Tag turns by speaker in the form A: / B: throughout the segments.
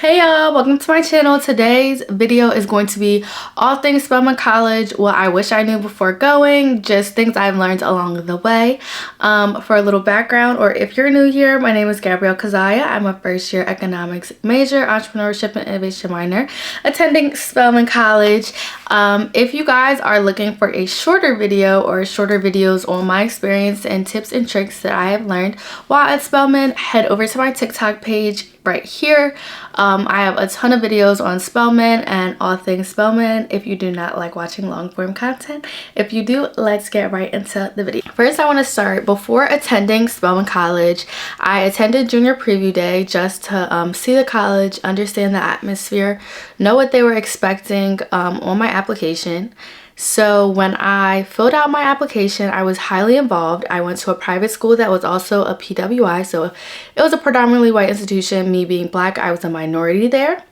A: Hey y'all, welcome to my channel. Today's video is going to be all things Spelman College, what I wish I knew before going, just things I've learned along the way. For a little background, or if you're new here, my name is Gabrielle Kazaya. I'm a first year economics major, entrepreneurship and innovation minor, attending Spelman College. If you guys are looking for a shorter video or shorter videos on my experience and tips and tricks that I have learned while at Spelman, head over to my TikTok page right here. I have a ton of videos on Spelman and all things Spelman if you do not like watching long form content. If you do, let's get right into the video. First, I want to start, before attending Spelman College, I attended junior preview day just to see the college, understand the atmosphere, know what they were expecting on my application. So when I filled out my application, I was highly involved. I went to a private school that was also a PWI, so it was a predominantly white institution. Me being black, I was a minority there.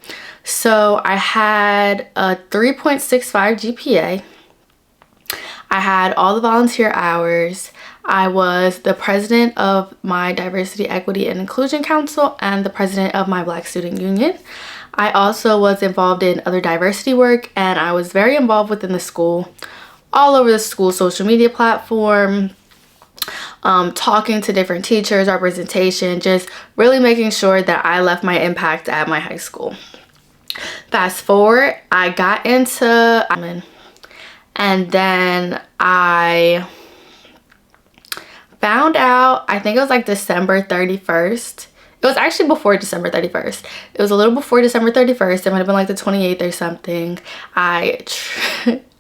A: So I had a 3.65 GPA. I had all the volunteer hours. I was the president of my Diversity, Equity, and Inclusion Council and the president of my Black Student Union. I also was involved in other diversity work, and I was very involved within the school, all over the school social media platform, talking to different teachers, representation, just really making sure that I left my impact at my high school. Fast forward, I got into and then I found out, I think it was like December 31st. It was actually before December 31st. It was a little before December 31st. It might have been like the 28th or something. I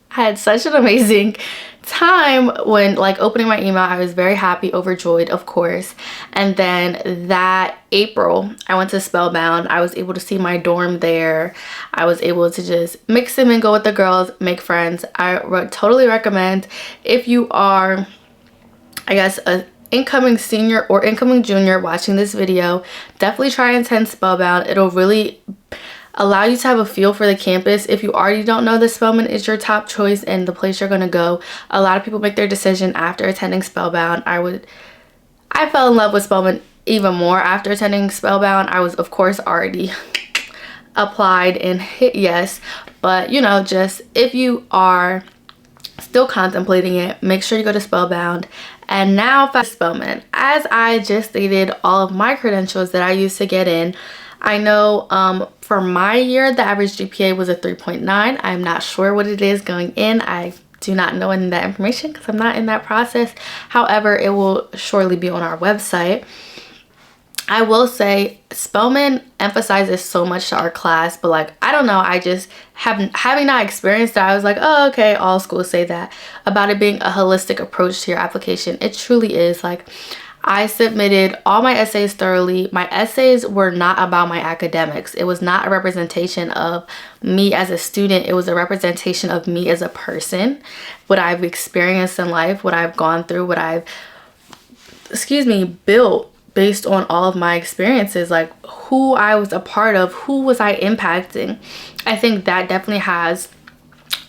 A: had such an amazing time when opening my email. I was very happy, overjoyed, of course. And then that April, I went to Spellbound. I was able to see my dorm there. I was able to just mix them and go with the girls, make friends. I would totally recommend, if you are, I guess, a incoming senior or incoming junior watching this video, definitely try and attend Spellbound. It'll really allow you to have a feel for the campus. If you already don't know that Spelman is your top choice and the place you're going to go, a lot of people make their decision after attending Spellbound. I fell in love with Spelman even more after attending Spellbound. I was, of course, already applied and hit yes, but you know, just if you are still contemplating it, make sure you go to Spellbound. And now for Spelman, as I just stated all of my credentials that I used to get in, I know for my year the average GPA was a 3.9. I'm not sure what it is going in. I do not know any of that information because I'm not in that process. However, it will surely be on our website. I will say Spelman emphasizes so much to our class, but I don't know, I just having not experienced that, I was like, oh, okay, all schools say that about it being a holistic approach to your application. It truly is. I submitted all my essays thoroughly. My essays were not about my academics. It was not a representation of me as a student. It was a representation of me as a person, what I've experienced in life, what I've gone through, what I've, built based on all of my experiences, who I was a part of, who was I impacting. I think that definitely has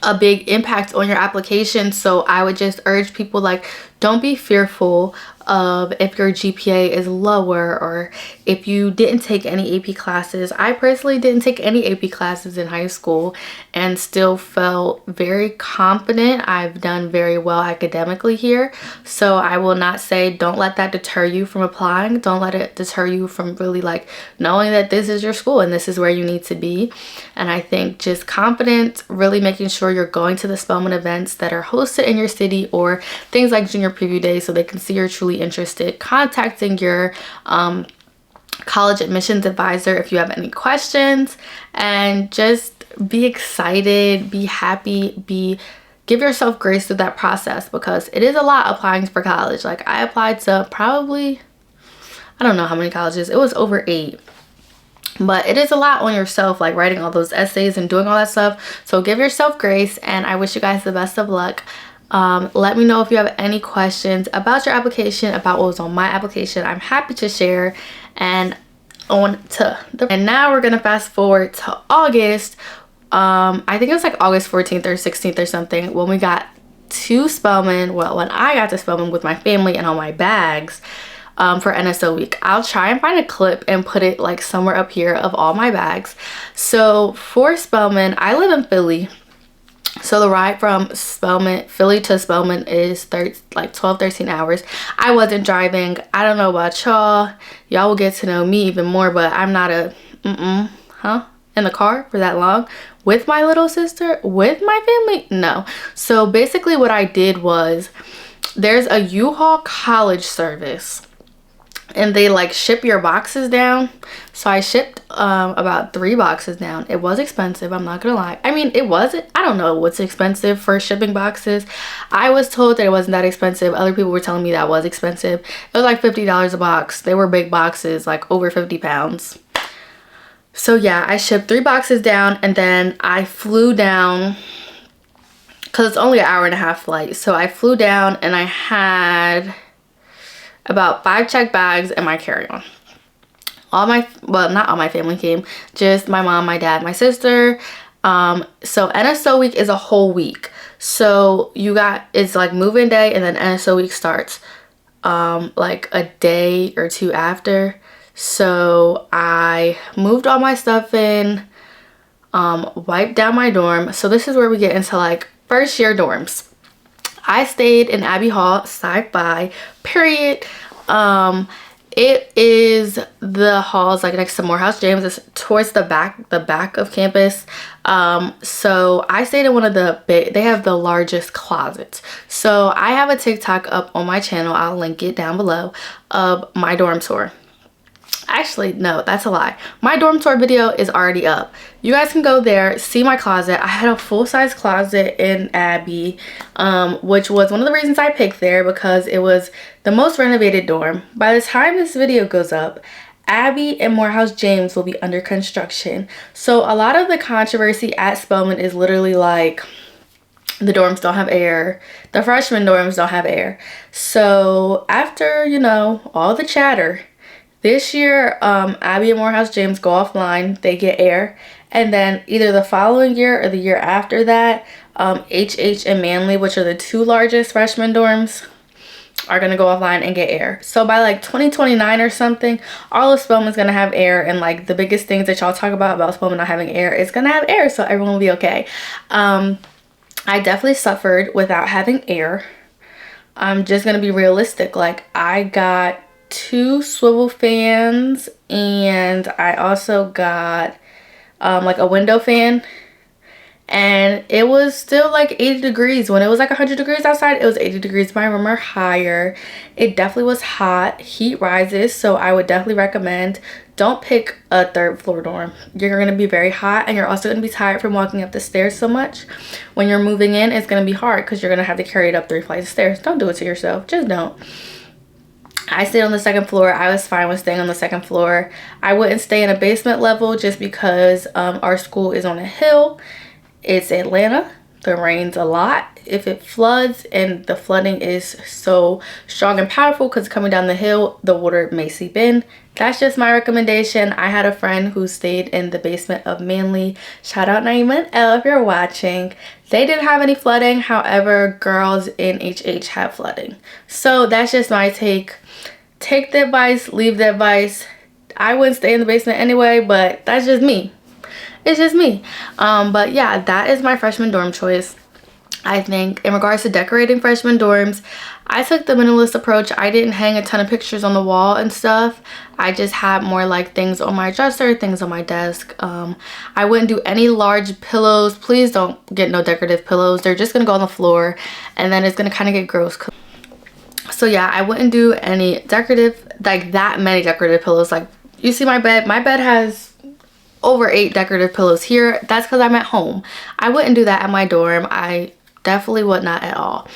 A: a big impact on your application. So I would just urge people, don't be fearful of if your GPA is lower or if you didn't take any AP classes. I personally didn't take any AP classes in high school and still felt very confident. I've done very well academically here. So I will not say don't let that deter you from applying. Don't let it deter you from really knowing that this is your school and this is where you need to be. And I think just confidence, really making sure you're going to the Spelman events that are hosted in your city or things like junior preview day so they can see you're truly interested, contacting your college admissions advisor if you have any questions, and just be excited, be happy, give yourself grace through that process, because it is a lot applying for college. I applied to probably, I don't know how many colleges, it was over 8. But it is a lot on yourself, writing all those essays and doing all that stuff. So give yourself grace, and I wish you guys the best of luck. Let me know if you have any questions about your application, about what was on my application. I'm happy to share. And now we're gonna fast forward to August. I think it was August 14th or 16th or something, when we got to Spelman. Well, when I got to Spelman with my family and all my bags. for NSO week. I'll try and find a clip and put it like somewhere up here of all my bags. So for Spelman, I live in Philly. So the ride from Philly to Spelman is 12-13 hours. I wasn't driving. I don't know about y'all. Y'all will get to know me even more, but I'm not a in the car for that long with my little sister, with my family. No. So basically what I did was, there's a U-Haul college service and they like ship your boxes down. So I shipped about 3 boxes down. It was expensive, I'm not gonna lie. I mean, it wasn't, I don't know what's expensive for shipping boxes. I was told that it wasn't that expensive. Other people were telling me that was expensive. It was like $50 a box. They were big boxes, like over 50 pounds. So yeah, I shipped 3 boxes down and then I flew down, because it's only an 1.5 hour flight. So I flew down and I had about 5 check bags and my carry-on. Well, not all my family came, just my mom, my dad, my sister. So NSO week is a whole week. So it's like move-in day and then NSO week starts like a day or 2 after. So I moved all my stuff in, wiped down my dorm. So this is where we get into like first year dorms. I stayed in Abbey Hall, sci-fi, period. It is the halls like next to Morehouse James. It's towards the back of campus. So I stayed in one of they have the largest closets. So I have a TikTok up on my channel, I'll link it down below, of my dorm tour. Actually, no, that's a lie. My dorm tour video is already up. You guys can go there, see my closet. I had a full-size closet in Abbey, which was one of the reasons I picked there, because it was the most renovated dorm. By the time this video goes up, Abbey and Morehouse James will be under construction. So a lot of the controversy at Spelman is literally like, the dorms don't have air. The freshman dorms don't have air. So after, you know, all the chatter, this year, Abbey and Morehouse James go offline, they get air, and then either the following year or the year after that, HH and Manly, which are the 2 largest freshman dorms, are gonna go offline and get air. So by like 2029 or something, all of Spelman's gonna have air, and like the biggest things that y'all talk about Spelman not having air, it's gonna have air, so everyone will be okay. I definitely suffered without having air. I'm just gonna be realistic. Like, I got 2 swivel fans and I also got like a window fan, and it was still like 80 degrees. When it was like 100 degrees outside, it was 80 degrees. My room are higher. It definitely was hot. Heat rises, so I would definitely recommend, don't pick a 3rd floor dorm. You're going to be very hot, and you're also going to be tired from walking up the stairs so much. When you're moving in, it's going to be hard because you're going to have to carry it up 3 flights of stairs. Don't do it to yourself. Just don't. I stayed on the 2nd floor. I was fine with staying on the 2nd floor. I wouldn't stay in a basement level just because our school is on a hill. It's Atlanta. It rains a lot. If it floods, and the flooding is so strong and powerful because coming down the hill, the water may seep in. That's just my recommendation. I had a friend who stayed in the basement of Manly. Shout out Naima and Elle if you're watching. They didn't have any flooding. However, girls in HH have flooding. So that's just my take. Take the advice, leave the advice. I wouldn't stay in the basement anyway, but that's just me. It's just me. But yeah, that is my freshman dorm choice. I think in regards to decorating freshman dorms, I took the minimalist approach. I didn't hang a ton of pictures on the wall and stuff. I just had more like things on my dresser, things on my desk. I wouldn't do any large pillows. Please don't get no decorative pillows. They're just gonna go on the floor and then it's gonna kind of get gross. So yeah, I wouldn't do any decorative, like that many decorative pillows. Like, you see my bed has over 8 decorative pillows here. That's because I'm at home. I wouldn't do that at my dorm. I definitely would not at all.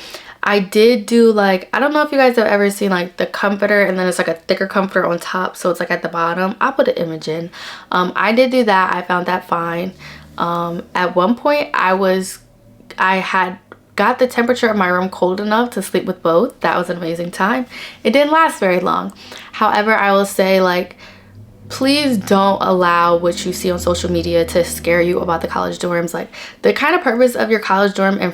A: I did do like, I don't know if you guys have ever seen like the comforter and then it's like a thicker comforter on top, so it's like at the bottom. I'll put an image in. I did do that. I found that fine. At one point I had got the temperature of my room cold enough to sleep with both. That was an amazing time. It didn't last very long. However, I will say, like, please don't allow what you see on social media to scare you about the college dorms. Like, the kind of purpose of your college dorm and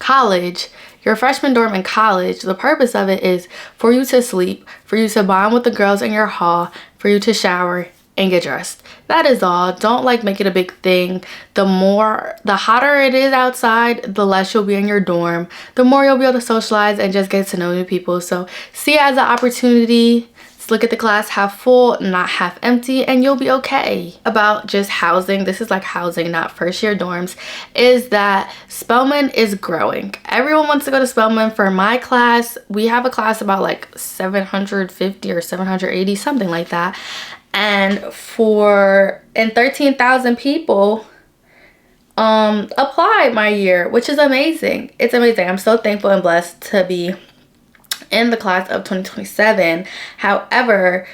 A: college, your freshman dorm in college, the purpose of it is for you to sleep, for you to bond with the girls in your hall, for you to shower and get dressed. That is all. Don't like make it a big thing. The hotter it is outside, the less you'll be in your dorm, the more you'll be able to socialize and just get to know new people. So see it as an opportunity. Look at the glass half full, not half empty, and you'll be okay. About just housing, this is like housing, not first year dorms, is that Spelman is growing. Everyone wants to go to Spelman. For my class, we have a class about like 750 or 780, something like that. And 13,000 people applied my year, which is amazing. It's amazing. I'm so thankful and blessed to be in the class of 2027. However,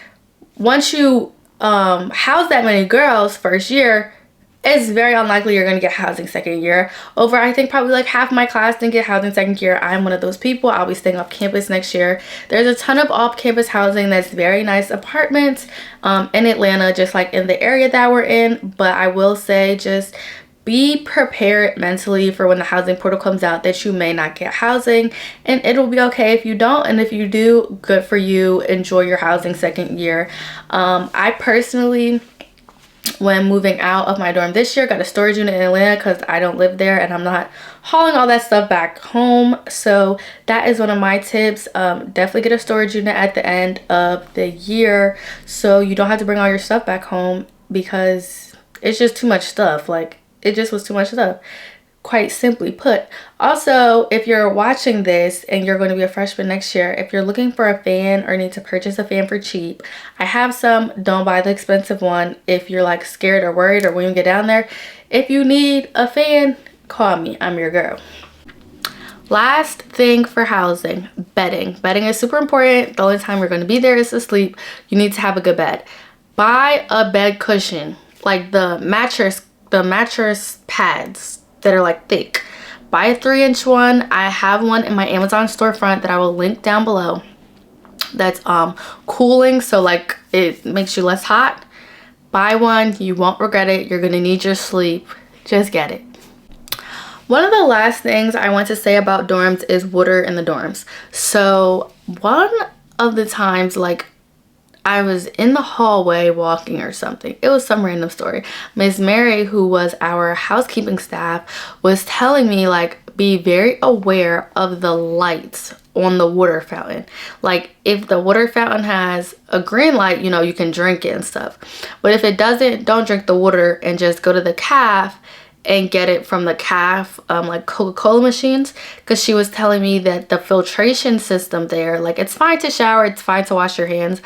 A: once you house that many girls first year, it's very unlikely you're going to get housing second year. I think probably like half my class didn't get housing second year. I'm one of those people. I'll be staying off campus next year. There's a ton of off-campus housing that's very nice apartments in Atlanta, just like in the area that we're in. But I will say, just be prepared mentally for when the housing portal comes out that you may not get housing, and it'll be okay if you don't, and if you do, good for you. Enjoy your housing second year. I personally, when moving out of my dorm this year, got a storage unit in Atlanta because I don't live there and I'm not hauling all that stuff back home. So that is one of my tips. Definitely get a storage unit at the end of the year so you don't have to bring all your stuff back home, because it's just too much stuff. Like, it just was too much stuff, quite simply put. Also, if you're watching this and you're going to be a freshman next year, if you're looking for a fan or need to purchase a fan for cheap, I have some. Don't buy the expensive one if you're like scared or worried, or when you get down there. If you need a fan, call me. I'm your girl. Last thing for housing, bedding. Bedding is super important. The only time you're going to be there is to sleep. You need to have a good bed. Buy a bed cushion, like the mattress pads that are like thick. Buy a 3-inch one. I have one in my Amazon storefront that I will link down below. That's cooling, so like it makes you less hot. Buy one. You won't regret it. You're gonna need your sleep. Just get it. One of the last things I want to say about dorms is water in the dorms. So one of the times, like, I was in the hallway walking or something. It was some random story. Miss Mary, who was our housekeeping staff, was telling me, like, be very aware of the lights on the water fountain. Like, if the water fountain has a green light, you know, you can drink it and stuff. But if it doesn't, don't drink the water and just go to the caf and get it from the caf, like Coca-Cola machines, because she was telling me that the filtration system there, like, it's fine to shower, it's fine to wash your hands,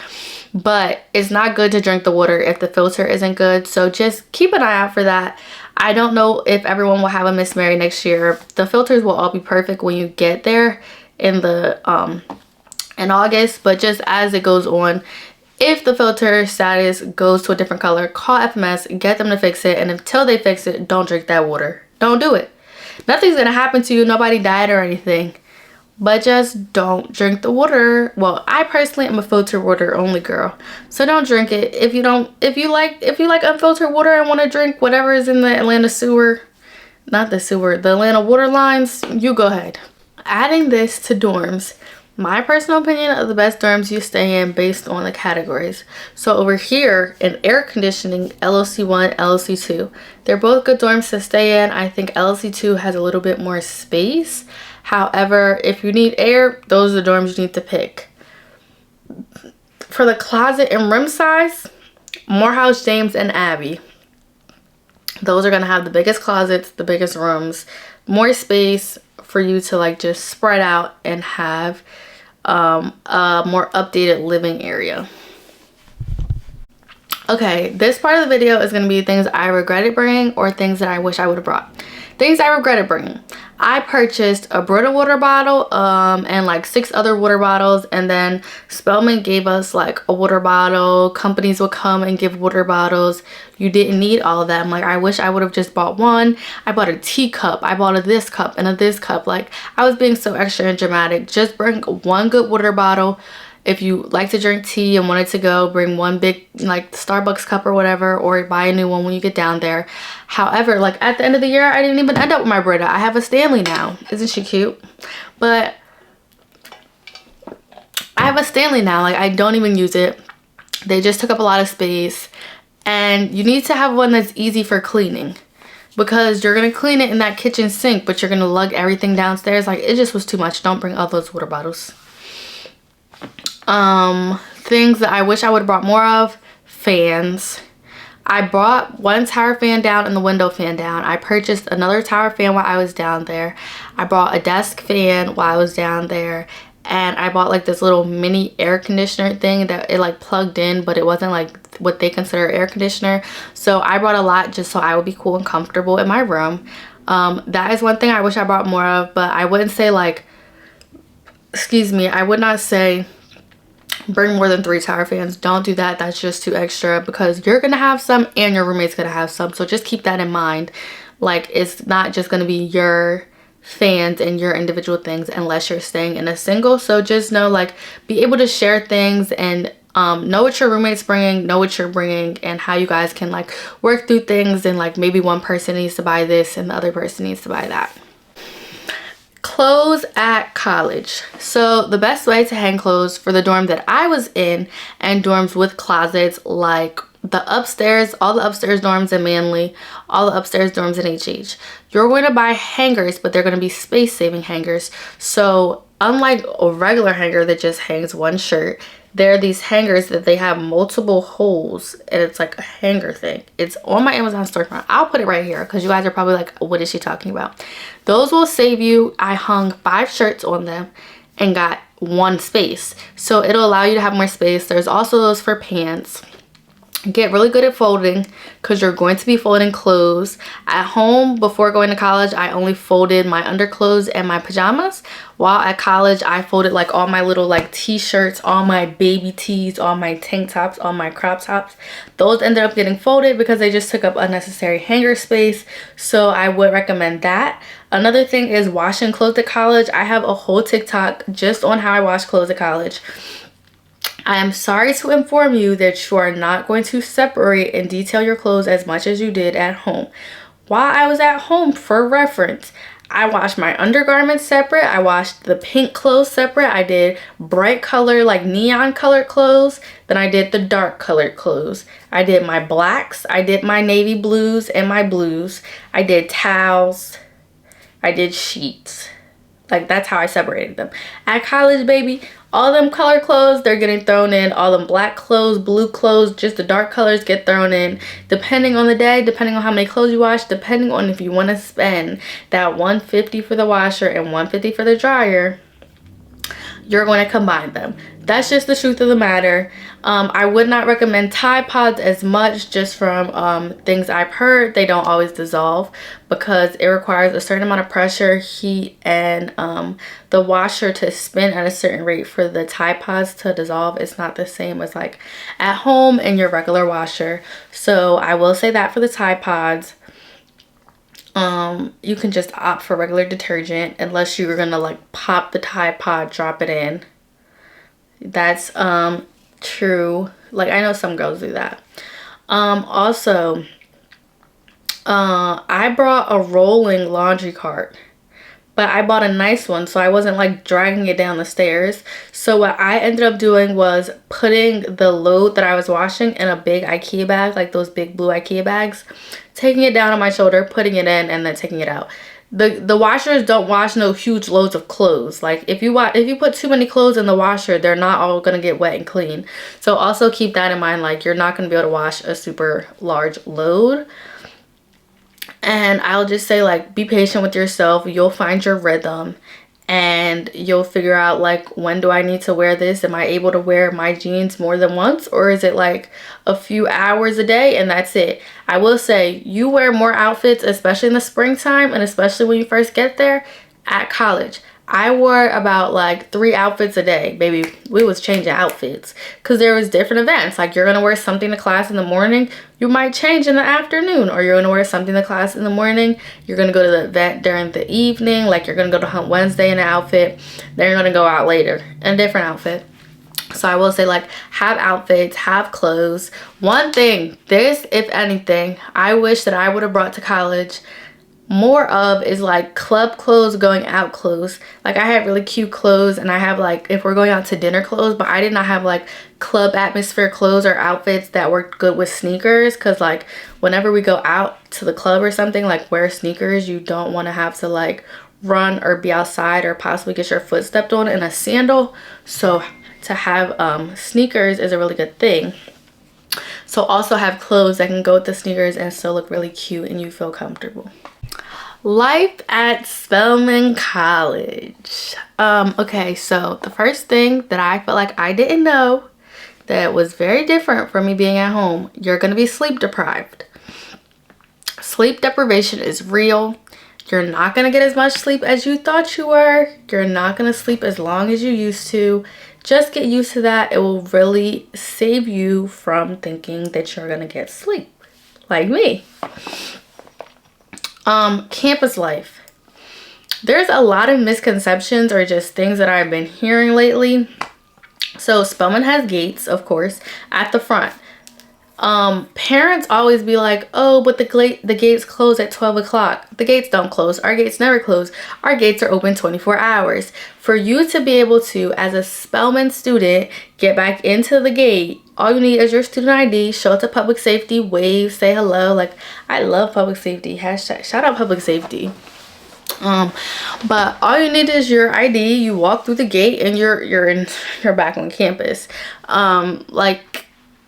A: but it's not good to drink the water if the filter isn't good. So just keep an eye out for that. I don't know if everyone will have a Miss Mary next year. The filters will all be perfect when you get there in the in August, but just as it goes on, if the filter status goes to a different color, call FMS, get them to fix it, and until they fix it, don't drink that water. Don't do it. Nothing's gonna happen to you. Nobody died or anything, but just don't drink the water. Well, I personally am a filtered water only girl, so don't drink it. If you like unfiltered water and want to drink whatever is in the Atlanta sewer, not the sewer, the Atlanta water lines, you go ahead. Adding this to dorms, my personal opinion of the best dorms you stay in based on the categories. So over here in air conditioning, LLC 1, LLC 2. They're both good dorms to stay in. I think LLC 2 has a little bit more space. However, if you need air, those are the dorms you need to pick. For the closet and room size, Morehouse, James, and Abbey. Those are going to have the biggest closets, the biggest rooms, more space for you to like just spread out and have a more updated living area. Okay, this part of the video is going to be things I regretted bringing or things that I wish I would have brought. Things I regretted bringing. I purchased a Brita water bottle and like 6 other water bottles, and then Spelman gave us like a water bottle. Companies would come and give water bottles. You didn't need all of that. I'm like, I wish I would have just bought one. I bought a teacup. I bought a this cup and a this cup. Like, I was being so extra and dramatic. Just bring one good water bottle If you like to drink tea and wanted to go, bring one big like Starbucks cup or whatever, or buy a new one when you get down there. However, like at the end of the year, I didn't even end up with my Brita. I have a Stanley now. Isn't she cute? But I have a Stanley now. Like, I don't even use it. They just took up a lot of space. And you need to have one that's easy for cleaning, because you're going to clean it in that kitchen sink, but you're going to lug everything downstairs. Like, it just was too much. Don't bring all those water bottles. Things that I wish I would have brought more of. Fans. I brought one tower fan down and the window fan down. I purchased another tower fan while I was down there. I brought a desk fan while I was down there. And I bought like this little mini air conditioner thing that it like plugged in, but it wasn't like what they consider air conditioner. So I brought a lot just so I would be cool and comfortable in my room. That is one thing I wish I brought more of, but I wouldn't say like, excuse me, I would not say bring more than 3 tower fans. Don't do that. That's just too extra, because you're gonna have some and your roommate's gonna have some. So just keep that in mind. Like, it's not just gonna be your fans and your individual things unless you're staying in a single. So just know, like, be able to share things and know what your roommate's bringing, know what you're bringing, and how you guys can like work through things. And like, maybe one person needs to buy this and the other person needs to buy that. Clothes at college. So the best way to hang clothes for the dorm that I was in, and dorms with closets, like the upstairs, all the upstairs dorms in Manly, all the upstairs dorms in HH, you're going to buy hangers, but they're going to be space saving hangers. So unlike a regular hanger that just hangs one shirt, there are these hangers that they have multiple holes, and it's like a hanger thing. It's on my Amazon storefront. I'll put it right here because you guys are probably like, what is she talking about? Those will save you. I hung 5 shirts on them and got 1 space. So it'll allow you to have more space. There's also those for pants. Get really good at folding, because you're going to be folding clothes. At home, before going to college, I only folded my underclothes and my pajamas. While at college, I folded like all my little like t-shirts, all my baby tees, all my tank tops, all my crop tops. Those ended up getting folded because they just took up unnecessary hanger space. So I would recommend that. Another thing is washing clothes at college. I have a whole TikTok just on how I wash clothes at college. I am sorry to inform you that you are not going to separate and detail your clothes as much as you did at home. While I was at home, for reference, I washed my undergarments separate. I washed the pink clothes separate. I did bright color, like neon colored clothes. Then I did the dark colored clothes. I did my blacks. I did my navy blues and my blues. I did towels. I did sheets. Like, that's how I separated them. At college, baby, all them color clothes, they're getting thrown in. All them black clothes, blue clothes, just the dark colors get thrown in. Depending on the day, depending on how many clothes you wash, depending on if you want to spend that $150 for the washer and $150 for the dryer, you're going to combine them. That's just the truth of the matter. I would not recommend Tide Pods as much, just from things I've heard. They don't always dissolve because it requires a certain amount of pressure, heat, and the washer to spin at a certain rate for the Tide Pods to dissolve. It's not the same as like at home in your regular washer. So I will say that for the Tide Pods. You can just opt for regular detergent unless you're gonna like pop the Tide Pod, drop it in. That's true. Like, I know some girls do that. Also, I brought a rolling laundry cart, but I bought a nice one, so I wasn't like dragging it down the stairs. So what I ended up doing was putting the load that I was washing in a big IKEA bag, like those big blue IKEA bags, taking it down on my shoulder, putting it in, and then taking it out. The washers don't wash no huge loads of clothes. Like, if you put too many clothes in the washer, they're not all gonna get wet and clean. So also keep that in mind. Like, you're not gonna be able to wash a super large load. And I'll just say, like, be patient with yourself. You'll find your rhythm and you'll figure out, like, when do I need to wear this? Am I able to wear my jeans more than once? Or is it like a few hours a day and that's it? I will say, you wear more outfits, especially in the springtime and especially when you first get there. At college, I wore about like 3 outfits a day. Baby, we was changing outfits because there was different events. Like, you're gonna wear something to class in the morning, you might change in the afternoon, or you're gonna wear something to class in the morning, you're gonna go to the event during the evening, like you're gonna go to Hunt Wednesday in an outfit, then you're gonna go out later in a different outfit. So I will say, like, have outfits, have clothes. One thing, this, if anything, I wish that I would have brought to college more of is like club clothes, going out clothes. Like, I have really cute clothes, and I have like, if we're going out to dinner clothes, but I did not have like club atmosphere clothes or outfits that worked good with sneakers. Because like whenever we go out to the club or something, like, wear sneakers. You don't want to have to like run or be outside or possibly get your foot stepped on in a sandal. So to have sneakers is a really good thing. So also have clothes that can go with the sneakers and still look really cute and you feel comfortable. Life at Spelman College. Okay, so the first thing that I felt like I didn't know that was very different from me being at home, you're going to be sleep deprived. Sleep deprivation is real. You're not going to get as much sleep as you thought you were. You're not going to sleep as long as you used to. Just get used to that. It will really save you from thinking that you're going to get sleep, like me. Campus life. There's a lot of misconceptions or just things that I've been hearing lately. So Spelman has gates, of course, at the front. Parents always be like, oh, but the gates close at 12 o'clock. The gates don't close. Our gates never close. Our gates are open 24 hours. For you to be able to, as a Spelman student, get back into the gate, all you need is your student ID, show it to public safety, wave, say hello. Like, I love public safety. Hashtag shout out public safety. But all you need is your ID. You walk through the gate and you're back on campus. Like,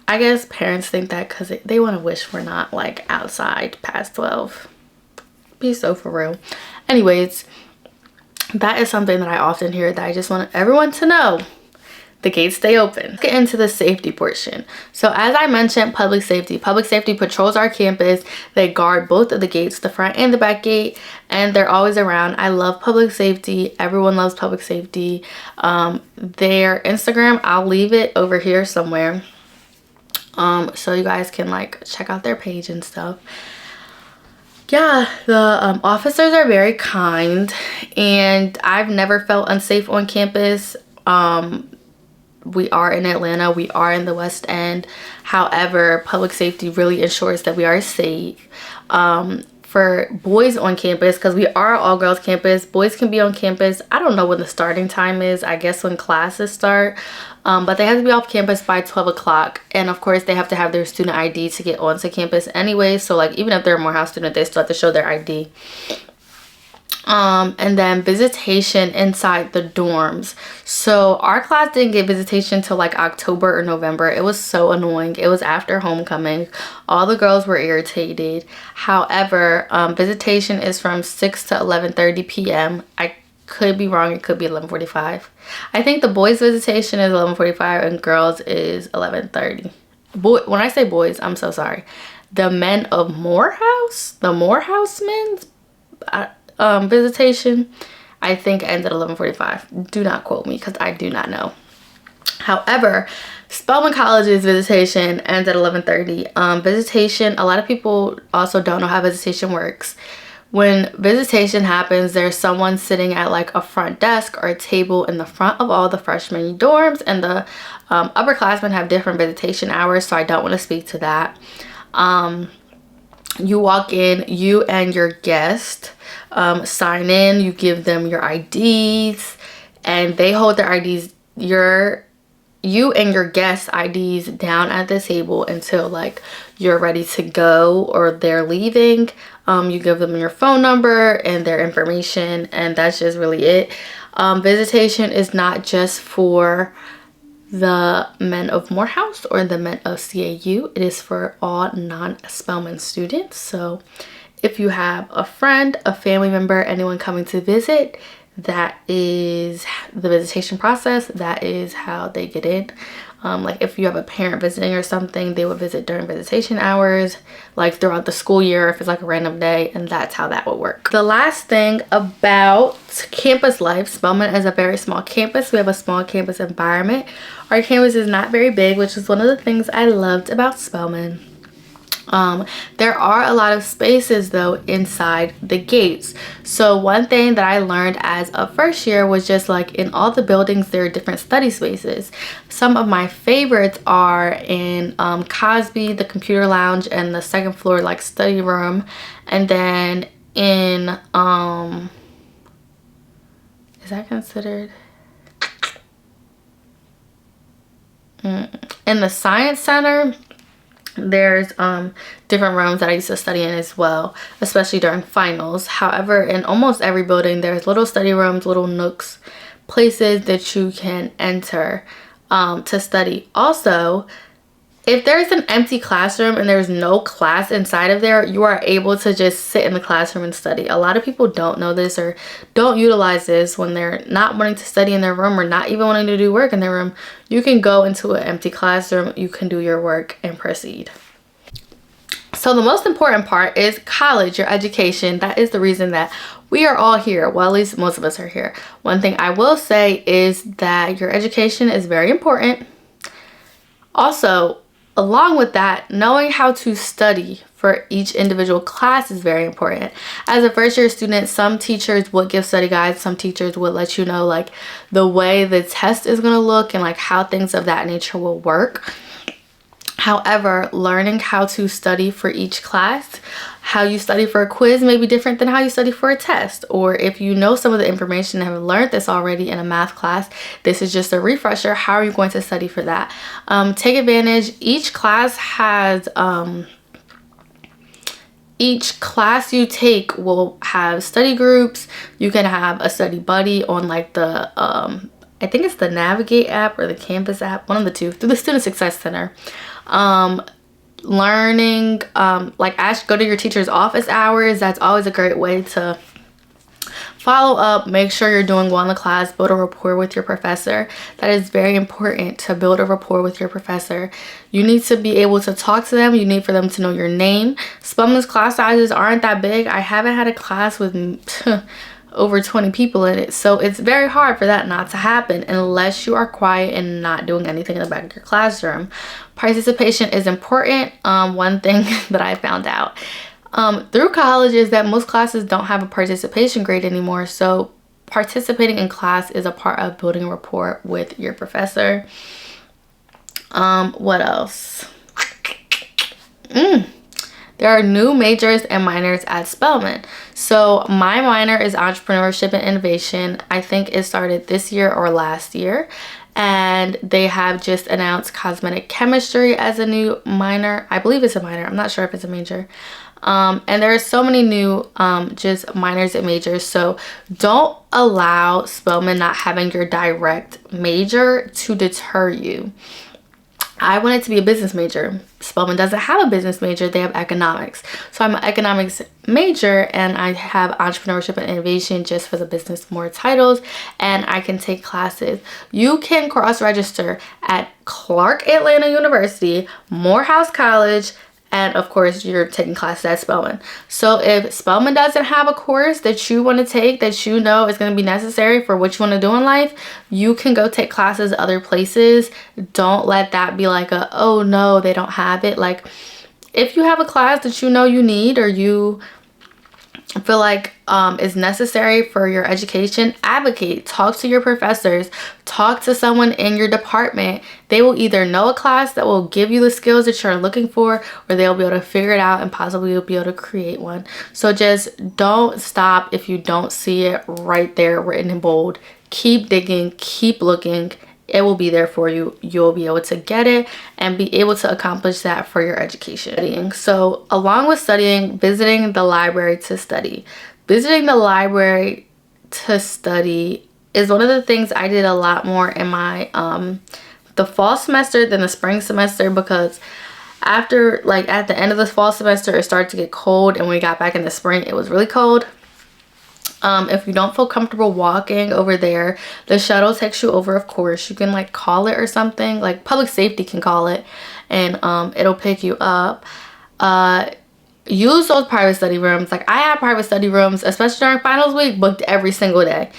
A: I guess parents think that because they want to wish we're not like outside past 12. Be so for real. Anyways, that is something that I often hear that I just want everyone to know. The gates stay open. Let's get into the safety portion. So as I mentioned, public safety patrols our campus. They guard both of the gates, the front and the back gate, and they're always around. I love public safety. Everyone loves public safety. Their Instagram, I'll leave it over here somewhere, so you guys can like check out their page and stuff. Yeah, the officers are very kind, and I've never felt unsafe on campus. We are in Atlanta, we are in the West End. However, public safety really ensures that we are safe. For boys on campus, because we are all girls campus, boys can be on campus. I don't know when the starting time is, I guess when classes start, but they have to be off campus by 12 o'clock. And of course they have to have their student ID to get onto campus anyway. So like, even if they're a Morehouse student, they still have to show their ID. And then visitation inside the dorms. So our class didn't get visitation till like October or November. It was so annoying. It was after homecoming. All the girls were irritated. However, visitation is from 6 to 11:30 p.m. I could be wrong. It could be 11:45. I think the boys visitation is 11:45 and girls is 11:30. When I say boys, I'm so sorry. The men of Morehouse, the Morehouse men's visitation, I think ends at 11:45. Do not quote me because I do not know. However, Spelman College's visitation ends at 11:30. Visitation, a lot of people also don't know how visitation works. When visitation happens, there's someone sitting at like a front desk or a table in the front of all the freshman dorms, and the upperclassmen have different visitation hours, so I don't want to speak to that. You walk in, you and your guest sign in, you give them your IDs, and they hold their IDs, you and your guest IDs down at the table until like you're ready to go or they're leaving. You give them your phone number and their information, and that's just really it. Visitation is not just for the men of Morehouse or the men of CAU. It is for all non-Spelman students. So if you have a friend, a family member, anyone coming to visit, that is the visitation process. That is how they get in. Like if you have a parent visiting or something, they would visit during visitation hours, like throughout the school year if it's like a random day, and that's how that would work. The last thing about campus life, Spelman is a very small campus. We have a small campus environment. Our campus is not very big, which is one of the things I loved about Spelman. There are a lot of spaces though inside the gates. So one thing that I learned as a first year was just like in all the buildings there are different study spaces. Some of my favorites are in Cosby, the computer lounge, and the second floor like study room. And then in is that considered in the science center, there's different rooms that I used to study in as well, especially during finals. However, in almost every building there's little study rooms, little nooks, places that you can enter to study. Also, if there's an empty classroom and there's no class inside of there, you are able to just sit in the classroom and study. A lot of people don't know this or don't utilize this when they're not wanting to study in their room or not even wanting to do work in their room. You can go into an empty classroom, you can do your work and proceed. So the most important part is college, your education. That is the reason that we are all here. Well, at least most of us are here. One thing I will say is that your education is very important. Also, along with that, knowing how to study for each individual class is very important. As a first year student, some teachers would give study guides. Some teachers would let you know like the way the test is going to look and like how things of that nature will work. However, learning how to study for each class, how you study for a quiz may be different than how you study for a test. Or if you know some of the information and have learned this already in a math class, this is just a refresher. How are you going to study for that? Take advantage. Each class has, each class you take will have study groups. You can have a study buddy on like the, I think it's the Navigate app or the Canvas app, one of the two, through the Student Success Center. Learning, like go to your teacher's office hours. That's always a great way to follow up, make sure you're doing well in the class, build a rapport with your professor. That is very important, to build a rapport with your professor. You need to be able to talk to them. You need for them to know your name. Spelman's class sizes aren't that big. I haven't had a class with over 20 people in it, so it's very hard for that not to happen unless you are quiet and not doing anything in the back of your classroom. Participation is important. One thing that I found out through college is that most classes don't have a participation grade anymore, so participating in class is a part of building rapport with your professor. What else? There are new majors and minors at Spelman. So my minor is entrepreneurship and innovation. I think it started this year or last year. And they have just announced cosmetic chemistry as a new minor. I believe it's a minor. I'm not sure if it's a major. And there are so many new just minors and majors. So don't allow Spelman not having your direct major to deter you. I wanted to be a business major. Spelman doesn't have a business major, they have economics. So I'm an economics major and I have entrepreneurship and innovation just for the business more titles, and I can take classes. You can cross-register at Clark Atlanta University, Morehouse College, and of course you're taking classes at Spelman. So if Spelman doesn't have a course that you want to take that you know is going to be necessary for what you want to do in life, you can go take classes other places. Don't let that be like a, oh no, they don't have it. Like if you have a class that you know you need or you feel like is necessary for your education, advocate, talk to your professors, talk to someone in your department. They will either know a class that will give you the skills that you're looking for, or they'll be able to figure it out and possibly you'll be able to create one. So just don't stop if you don't see it right there written in bold. Keep digging, keep looking. It will be there for you. You'll be able to get it and be able to accomplish that for your education. So along with studying, visiting the library to study. Visiting the library to study is one of the things I did a lot more in my the fall semester than the spring semester, because after like at the end of the fall semester it started to get cold, and when we got back in the spring it was really cold. If you don't feel comfortable walking over there, the shuttle takes you over, of course. You can like call it or something, like public safety can call it, and it'll pick you up. Use those private study rooms. Like I have private study rooms, especially during finals week, booked every single day.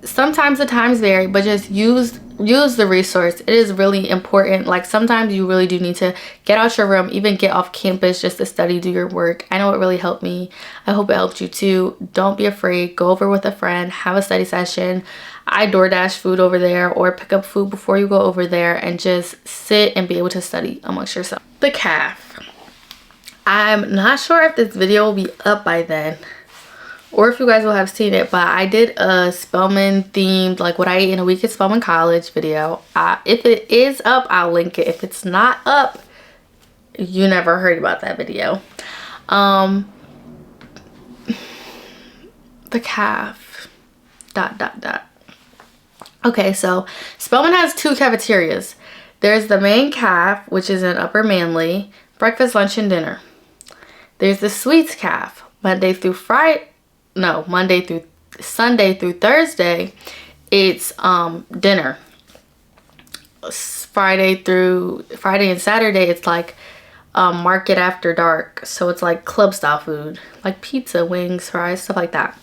A: sometimes the times vary, but just use the resource. It is really important. Like sometimes you really do need to get out your room, even get off campus just to study, do your work. I know it really helped me. I hope it helped you too. Don't be afraid. Go over with a friend, have a study session. I DoorDash food over there or pick up food before you go over there and just sit and be able to study amongst yourself. The calf. I'm not sure if this video will be up by then or if you guys will have seen it, but I did a Spelman themed, like what I ate in a week at Spelman College video. If it is up, I'll link it. If it's not up, you never heard about that video. The calf. ... Okay, so Spelman has 2 cafeterias. There's the main calf, which is in Upper Manly, breakfast, lunch, and dinner. There's the sweets calf, Monday through Sunday through Thursday. It's dinner. Friday and Saturday, it's like market after dark. So it's like club style food, like pizza, wings, fries, stuff like that.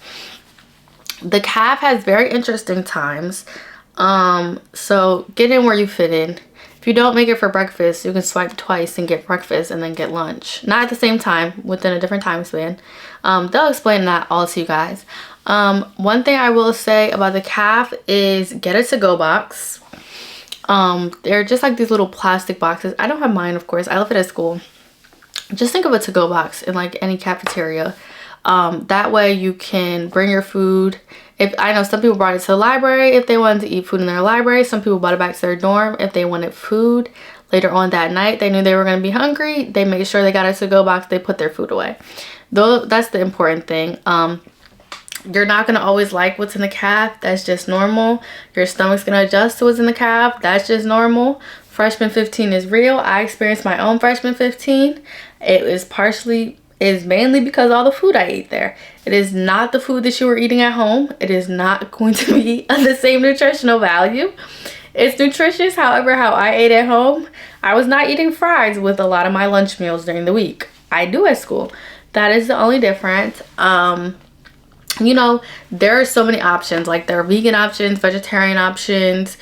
A: The calf has very interesting times. So get in where you fit in. If you don't make it for breakfast, you can swipe twice and get breakfast and then get lunch. Not at the same time, within a different time span. They'll explain that all to you guys. One thing I will say about the calf is get a to-go box. They're just like these little plastic boxes. I don't have mine, of course. I left it at school. Just think of a to-go box in like any cafeteria. That way you can bring your food. If I know some people brought it to the library if they wanted to eat food in their library. Some people brought it back to their dorm if they wanted food later on that night. They knew they were going to be hungry. They made sure they got a to-go box. They put their food away. Though that's the important thing. You're not going to always like what's in the calf. That's just normal. Your stomach's going to adjust to what's in the calf. That's just normal. Freshman 15 is real. I experienced my own freshman 15. It is mainly because all the food I ate there. It is not the food that you were eating at home. It is not going to be of the same nutritional value. It's nutritious, however, how I ate at home. I was not eating fries with a lot of my lunch meals during the week. I do at school. That is the only difference. You know, there are so many options. Like there are vegan options, vegetarian options,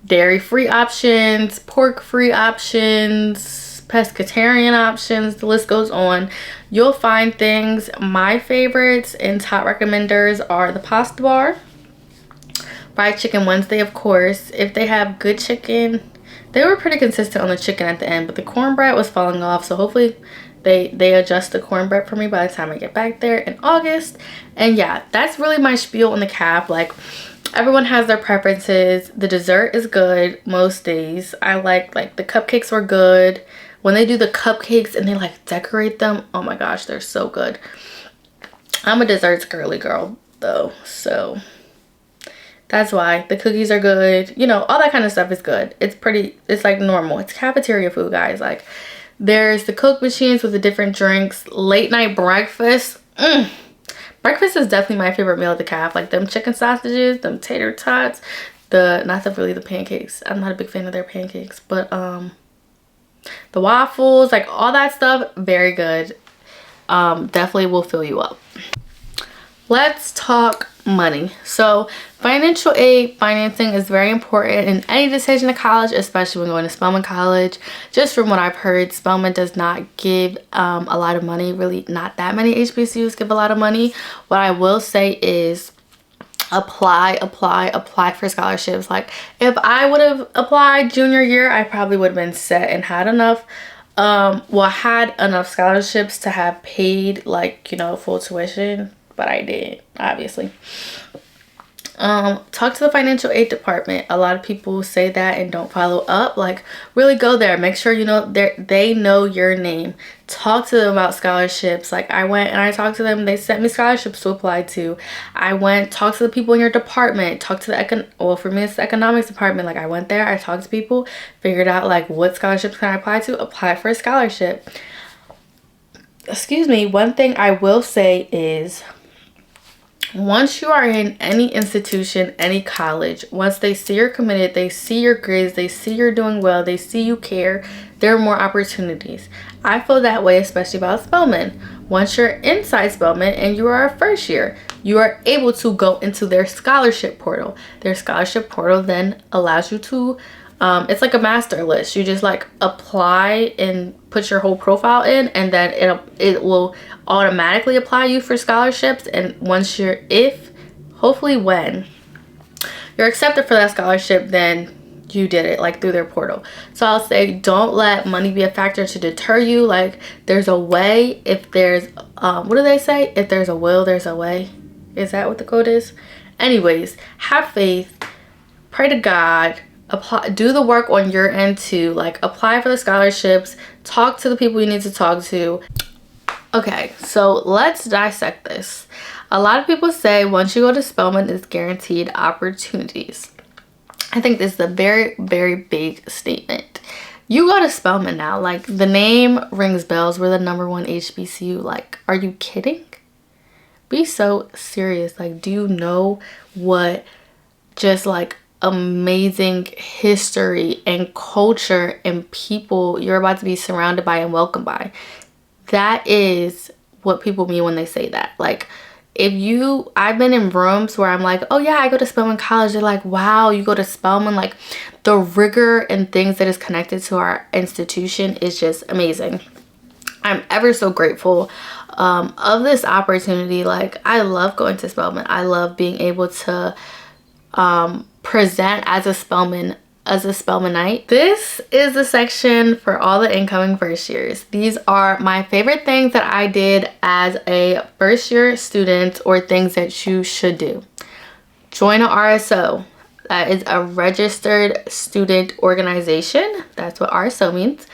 A: dairy-free options, pork-free options, pescatarian options, the list goes on. You'll find things. My favorites and top recommenders are the pasta bar, fried chicken Wednesday, of course. If they have good chicken, they were pretty consistent on the chicken at the end, but the cornbread was falling off, so hopefully they adjust the cornbread for me by the time I get back there in August. And yeah, that's really my spiel on the calf. Like everyone has their preferences. The dessert is good most days. I like the cupcakes were good. When they do the cupcakes and they like decorate them, oh my gosh, they're so good. I'm a desserts girly girl though, so that's why. The cookies are good. You know, all that kind of stuff is good. It's like normal. It's cafeteria food, guys. Like there's the Coke machines with the different drinks. Late night breakfast. Breakfast is definitely my favorite meal at the calf. Like them chicken sausages, them tater tots, the pancakes. I'm not a big fan of their pancakes, but the waffles, like all that stuff, very good. Definitely will fill you up. Let's talk money. So financial aid, financing is very important in any decision to college, especially when going to Spelman College. Just from what I've heard, Spelman does not give a lot of money. Really, not that many HBCUs give a lot of money. What I will say is apply for scholarships. Like if I would have applied junior year, I probably would have been set and had enough had enough scholarships to have paid, like, you know, full tuition, but I didn't, obviously. Talk to the financial aid department. A lot of people say that and don't follow up. Like, really go there. Make sure you know they know your name. Talk to them about scholarships. Like, I went and I talked to them. They sent me scholarships to apply to. I went, talked to the people in your department. Talked to for me, it's the economics department. Like, I went there. I talked to people. Figured out, like, what scholarships can I apply to? Apply for a scholarship. Excuse me. One thing I will say is, once you are in any institution, any college, once they see you're committed, they see your grades, they see you're doing well, they see you care, there are more opportunities. I feel that way, especially about Spelman. Once you're inside Spelman and you are a first year, you are able to go into their scholarship portal. Their scholarship portal then allows you to it's like a master list. You just like apply and put your whole profile in, and then it will automatically apply you for scholarships. And once you're, if hopefully when you're accepted for that scholarship, then you did it like through their portal. So I'll say, don't let money be a factor to deter you. Like, there's a way. If there's what do they say, if there's a will, there's a way. Is that what the quote is? Anyways, have faith, pray to God, apply, do the work on your end too. Like, apply for the scholarships, talk to the people you need to talk to. Okay, so let's dissect this. A lot of people say once you go to Spelman, it's guaranteed opportunities. I think this is a very, very big statement. You go to Spelman now, like, the name rings bells. We're the #1 HBCU. Like, are you kidding? Be so serious. Like, do you know what just like amazing history and culture and people you're about to be surrounded by and welcomed by? That is what people mean when they say that. Like, I've been in rooms where I'm like, oh yeah, I go to Spelman College. They're like, wow, you go to Spelman. Like, the rigor and things that is connected to our institution is just amazing. I'm ever so grateful of this opportunity. Like, I love going to Spelman. I love being able to present as a Spelmanite. This is the section for all the incoming first years. These are my favorite things that I did as a first year student, or things that you should do. Join a RSO. That is a registered student organization. That's what RSO means.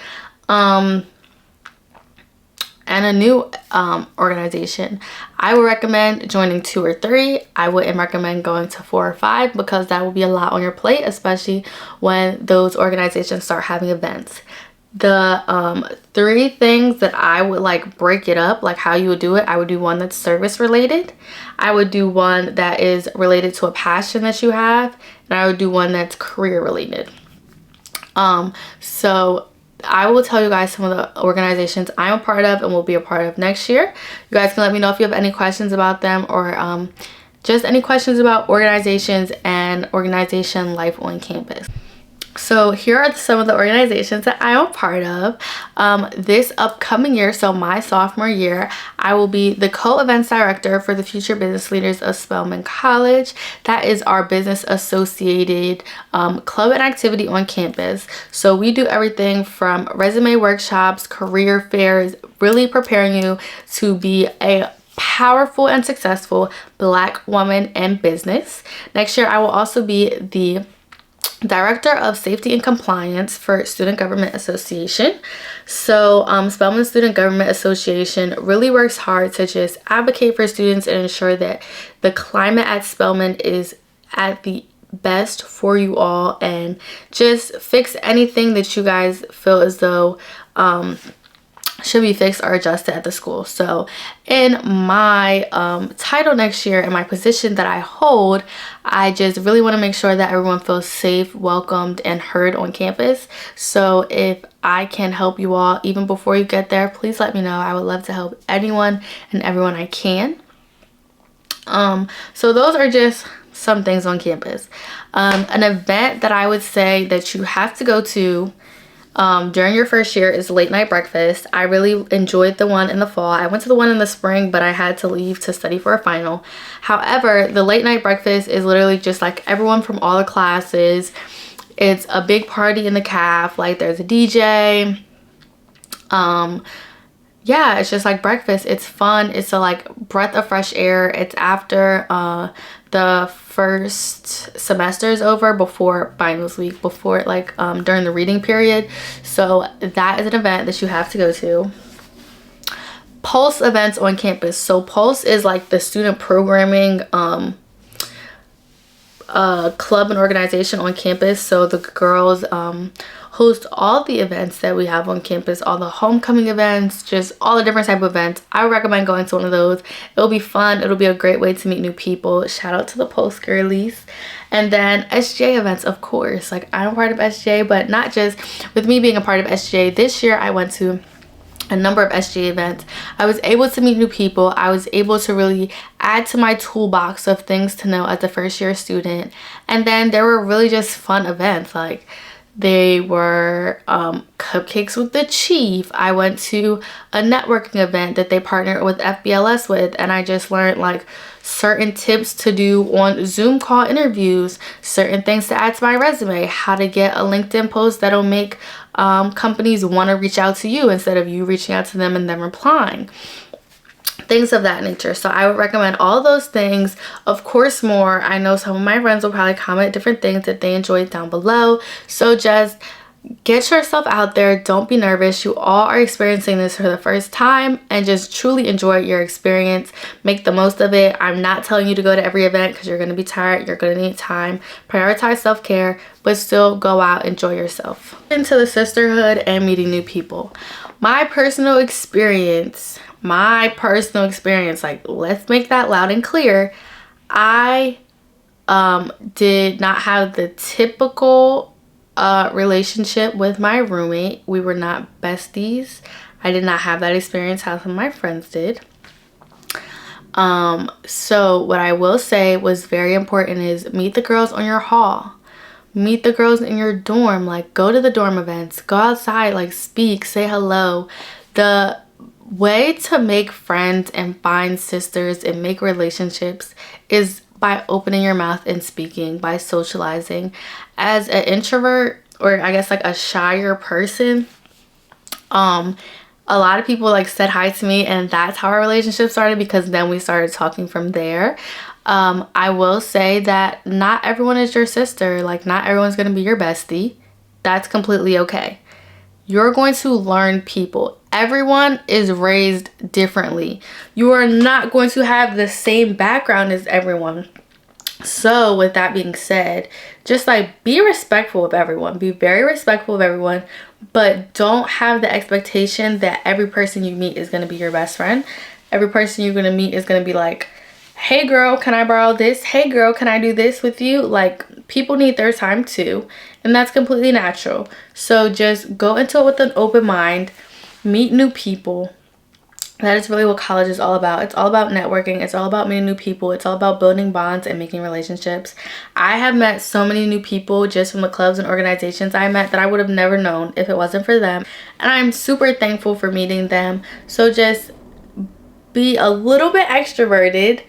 A: And a new organization. I would recommend joining 2 or 3. I wouldn't recommend going to 4 or 5, because that will be a lot on your plate, especially when those organizations start having events. The 3 things that I would like break it up, like how you would do it. I would do one that's service related. I would do one that is related to a passion that you have, and I would do one that's career related. So I will tell you guys some of the organizations I'm a part of and will be a part of next year. You guys can let me know if you have any questions about them, or just any questions about organizations and organization life on campus. So here are some of the organizations that I am a part of this upcoming year. So my sophomore year, I will be the co-events director for the Future Business Leaders of Spelman College. That is our business associated club and activity on campus. So we do everything from resume workshops, career fairs, really preparing you to be a powerful and successful Black woman in business. Next year, I will also be the Director of Safety and Compliance for Student Government Association. So Spelman Student Government Association really works hard to just advocate for students and ensure that the climate at Spelman is at the best for you all, and just fix anything that you guys feel as though should be fixed or adjusted at the school. So in my title next year and my position that I hold, I just really want to make sure that everyone feels safe, welcomed, and heard on campus. So if I can help you all even before you get there, please let me know. I would love to help anyone and everyone I can. So those are just some things on campus. An event that I would say that you have to go to during your first year is late night breakfast. I really enjoyed the one in the fall. I went to the one in the spring, but I had to leave to study for a final. However, the late night breakfast is literally just like everyone from all the classes. It's a big party in the caf. Like, there's a DJ. Yeah, it's just like breakfast. It's fun. It's a like breath of fresh air. It's after the first semester is over, before finals week, before like during the reading period. So that is an event that you have to go to. Pulse events on campus. So Pulse is like the student programming club and organization on campus. So the girls host all the events that we have on campus, all the homecoming events, just all the different type of events. I would recommend going to one of those. It'll be fun. It'll be a great way to meet new people. Shout out to the Pulse girlies. And then SJ events, of course. Like, I'm a part of SJ, but not just with me being a part of SJ. This year I went to a number of SG events. I was able to meet new people. I was able to really add to my toolbox of things to know as a first year student. And then there were really just fun events, like they were cupcakes with the chief. I went to a networking event that they partnered with FBLS with, and I just learned like certain tips to do on Zoom call interviews, certain things to add to my resume, how to get a LinkedIn post that'll make companies want to reach out to you instead of you reaching out to them and them replying. Things of that nature. So I would recommend all those things. Of course, more. I know some of my friends will probably comment different things that they enjoyed down below. So just get yourself out there. Don't be nervous. You all are experiencing this for the first time, and just truly enjoy your experience. Make the most of it. I'm not telling you to go to every event because you're going to be tired. You're going to need time. Prioritize self-care, but still go out, enjoy yourself. Into the sisterhood and meeting new people. My personal experience, like, let's make that loud and clear. I did not have the typical relationship with my roommate. We were not besties. I did not have that experience how some of my friends did. So what I will say was very important is meet the girls on your hall. Meet the girls in your dorm. Like, go to the dorm events. Go outside, like, speak, say hello. The way to make friends and find sisters and make relationships is by opening your mouth and speaking, by socializing. As an introvert, or I guess like a shyer person, a lot of people like said hi to me, and that's how our relationship started, because then we started talking from there. I will say that not everyone is your sister. Like, not everyone's gonna be your bestie. That's completely okay. You're going to learn people. Everyone is raised differently. You are not going to have the same background as everyone. So with that being said, just like be respectful of everyone. Be very respectful of everyone, but don't have the expectation that every person you meet is going to be your best friend. Every person you're going to meet is going to be like, hey girl, can I borrow this? Hey girl, can I do this with you? Like, people need their time too, and that's completely natural. So just go into it with an open mind, meet new people. That is really what college is all about. It's all about networking. It's all about meeting new people. It's all about building bonds and making relationships. I have met so many new people just from the clubs and organizations I met that I would have never known if it wasn't for them. And I'm super thankful for meeting them. So just be a little bit extroverted.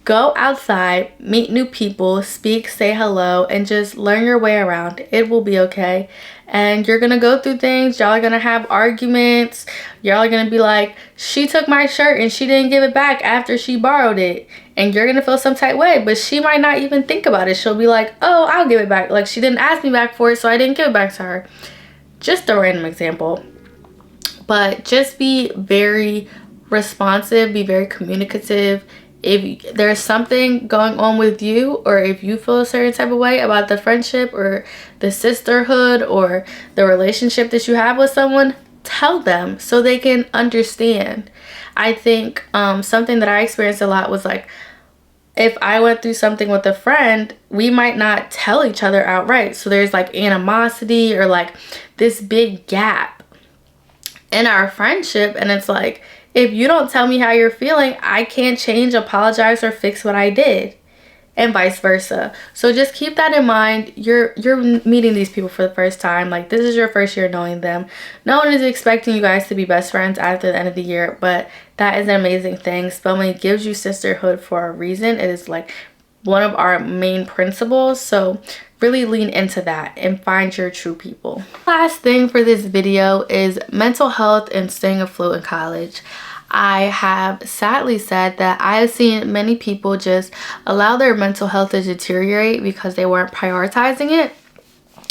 A: Go outside, meet new people, speak, say hello, and just learn your way around. It will be okay. And you're gonna go through things. Y'all are gonna have arguments. Y'all are gonna be like, she took my shirt and she didn't give it back after she borrowed it. And you're gonna feel some type way, but she might not even think about it. She'll be like, oh, I'll give it back. Like, she didn't ask me back for it, so I didn't give it back to her. Just a random example. But just be very responsive, be very communicative. If there's something going on with you, or if you feel a certain type of way about the friendship or the sisterhood or the relationship that you have with someone, tell them so they can understand. I think something that I experienced a lot was like, if I went through something with a friend, we might not tell each other outright. So there's like animosity or like this big gap in our friendship, and it's like, if you don't tell me how you're feeling, I can't change, apologize, or fix what I did, and vice versa. So just keep that in mind. You're meeting these people for the first time. Like, this is your first year knowing them. No one is expecting you guys to be best friends after the end of the year, but that is an amazing thing. Spelman gives you sisterhood for a reason. It is like one of our main principles. So really lean into that and find your true people. Last thing for this video is mental health and staying afloat in college. I have sadly said that I have seen many people just allow their mental health to deteriorate because they weren't prioritizing it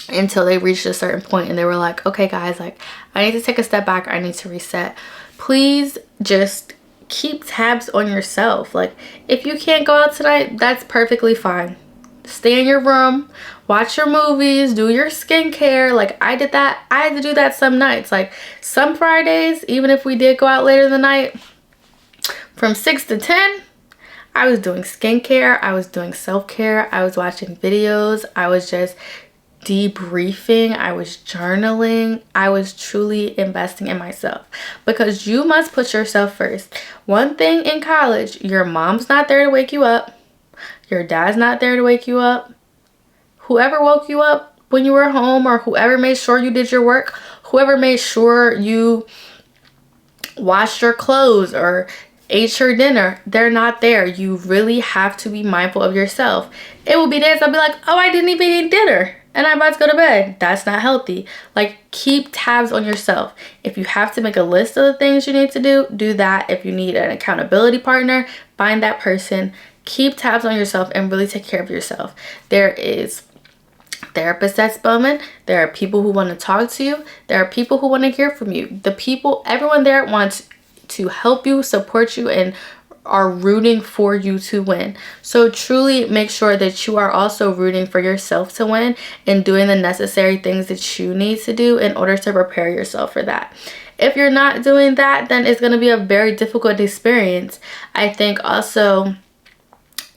A: until they reached a certain point and they were like, okay guys, like, I need to take a step back, I need to reset. Please just keep tabs on yourself. Like, if you can't go out tonight, that's perfectly fine. Stay in your room, watch your movies, do your skincare. Like, I did that. I had to do that some nights. Like, some Fridays, even if we did go out later in the night, from 6 to 10, I was doing skincare, I was doing self-care, I was watching videos, I was just debriefing, I was journaling, I was truly investing in myself, because you must put yourself first. One thing in college, your mom's not there to wake you up, your dad's not there to wake you up. Whoever woke you up when you were home, or whoever made sure you did your work, whoever made sure you washed your clothes or ate your dinner, they're not there. You really have to be mindful of yourself. It will be days I'll be like, oh, I didn't even eat dinner and I'm about to go to bed. That's not healthy. Like, keep tabs on yourself. If you have to make a list of the things you need to do, do that. If you need an accountability partner, find that person. Keep tabs on yourself and really take care of yourself. There is therapists at Spelman. There are people who want to talk to you. There are people who want to hear from you. Everyone there wants to help you, support you, and are rooting for you to win. So truly make sure that you are also rooting for yourself to win and doing the necessary things that you need to do in order to prepare yourself for that. If you're not doing that, then it's going to be a very difficult experience. I think also,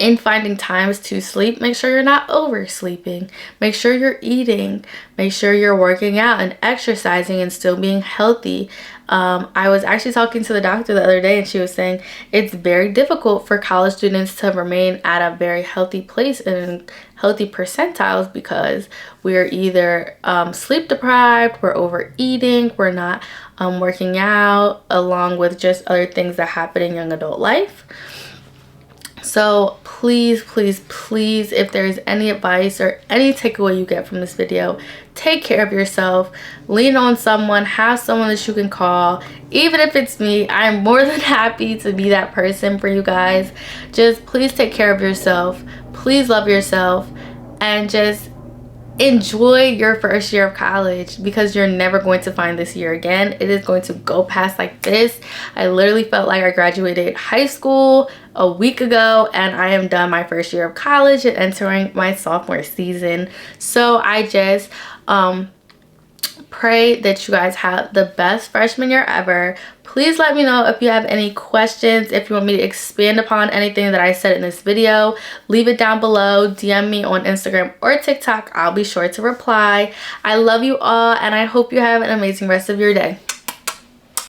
A: in finding times to sleep, make sure you're not oversleeping. Make sure you're eating. Make sure you're working out and exercising and still being healthy. I was actually talking to the doctor the other day, and she was saying it's very difficult for college students to remain at a very healthy place and healthy percentiles, because we're either sleep deprived, we're overeating, we're not working out, along with just other things that happen in young adult life. So please, please, please, if there's any advice or any takeaway you get from this video, take care of yourself, lean on someone, have someone that you can call. Even if it's me, I'm more than happy to be that person for you guys. Just please take care of yourself, please love yourself, and just enjoy your first year of college, because you're never going to find this year again. It is going to go past like this. I literally felt like I graduated high school a week ago, and I am done my first year of college and entering my sophomore season. So I just pray that you guys have the best freshman year ever. Please let me know if you have any questions, if you want me to expand upon anything that I said in this video. Leave it down below. DM me on Instagram or TikTok. I'll be sure to reply. I love you all, and I hope you have an amazing rest of your day.